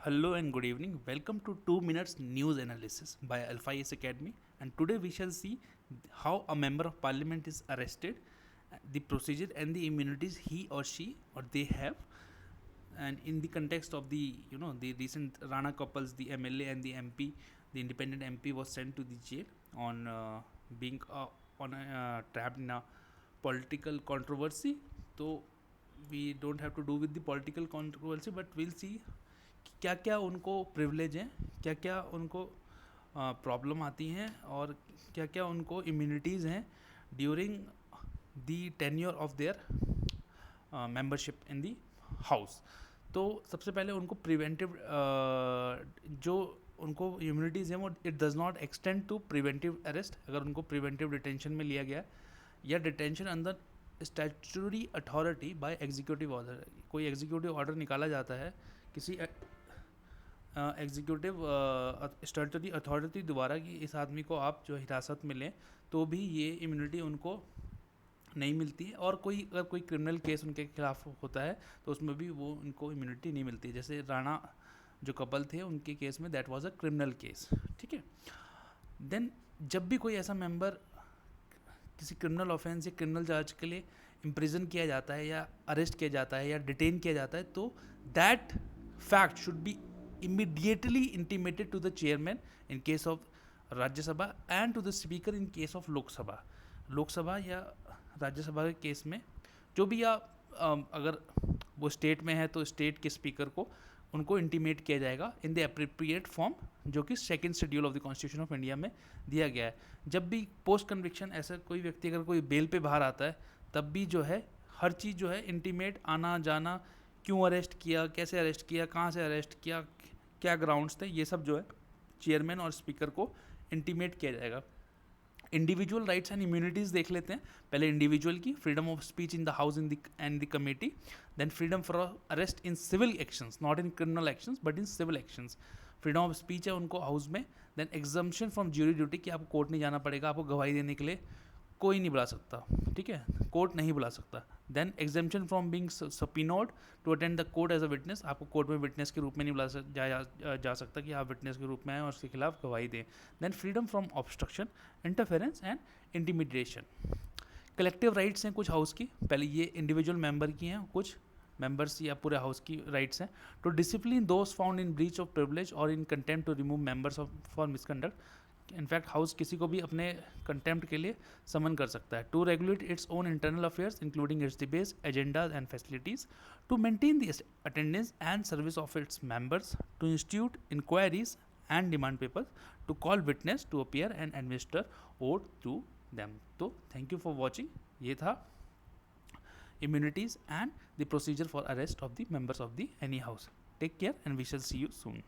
Hello and good evening. Welcome to 2 Minutes News Analysis by Alpha IS Academy. And today we shall see how a member of parliament is arrested, the procedure and the immunities he or she or they have. And in the context of the recent Rana couples, the MLA and the MP, the independent MP was sent to the jail on being trapped in a political controversy. So we don't have to do with the political controversy, but we'll see क्या क्या उनको privilege हैं, क्या क्या उनको problem आती हैं और क्या क्या उनको इम्यूनिटीज़ हैं during the tenure of their membership in the house. तो सबसे पहले उनको प्रिवेंटिव जो उनको इम्यूनिटीज़ हैं वो it does not extend to preventive arrest. अगर उनको प्रिवेंटिव डिटेंशन में लिया गया या डिटेंशन अंदर statutory authority bye executive order, कोई एग्जीक्यूटिव ऑर्डर निकाला जाता है किसी एग्जीक्यूटिव स्टैट्यूटरी अथॉरिटी द्वारा कि इस आदमी को आप जो हिरासत में लें, तो भी ये इम्यूनिटी उनको नहीं मिलती है. और अगर कोई क्रिमिनल केस उनके खिलाफ होता है तो उसमें भी वो उनको इम्यूनिटी नहीं मिलती. जैसे राणा जो कपल थे उनके केस में that was a criminal case. ठीक है. देन जब भी कोई ऐसा मेंबर किसी क्रिमिनल ऑफेंस या क्रिमिनल चार्ज के लिए इम्प्रिजन किया जाता है या अरेस्ट किया जाता है या डिटेन किया जाता है, तो that fact should be immediately intimated to the chairman in case of Rajya Sabha and to the speaker in case of Lok Sabha. लोक सभा या राज्य सभा के केस में जो भी अगर वो स्टेट में है तो स्टेट के स्पीकर को उनको इंटीमेट किया जाएगा इन द अप्रोप्रिएट फॉर्म, जो कि second schedule of the constitution of India में दिया गया है. जब भी पोस्ट कन्विक्शन ऐसा कोई व्यक्ति अगर कोई बेल पे बाहर आता है, तब भी जो है हर चीज़ जो है इंटीमेट, आना जाना, क्यों अरेस्ट किया, कैसे अरेस्ट किया, कहाँ से अरेस्ट किया, क्या ग्राउंड्स थे, ये सब जो है चेयरमैन और स्पीकर को इंटीमेट किया जाएगा. इंडिविजुअल राइट्स एंड इम्यूनिटीज़ देख लेते हैं. पहले इंडिविजुअल की freedom of speech in the house in and the committee. Then freedom for arrest in civil actions, not in criminal actions but in civil actions. Freedom of speech है उनको house में. Then exemption from jury duty, कि आपको court नहीं जाना पड़ेगा, आपको गवाही देने के लिए कोई नहीं बुला सकता. ठीक है, कोर्ट नहीं बुला सकता. Then exemption from being subpoenaed to attend the court as a witness, आपको कोर्ट में विटनेस के रूप में नहीं जा सकता कि आप विटनेस के रूप में आए और उसके खिलाफ गवाही दें. Then freedom from obstruction, interference and intimidation. Collective rights हैं कुछ हाउस की. पहले ये इंडिविजुअल मेंबर की हैं, कुछ मेंबर्स या पूरे हाउस की राइट्स हैं. To discipline those found in breach of privilege और in contempt to remove members for misconduct. In fact house किसी को भी अपने कंटेम्प्ट के लिए समन कर सकता है. To regulate its own internal affairs including its debates, agendas and facilities. To maintain the attendance and service of its members. To institute inquiries and demand papers. To call witness to appear and administer oath to them. तो thank you for watching. ये था immunities and the procedure for arrest of the members of the any house. Take care and we shall see you soon.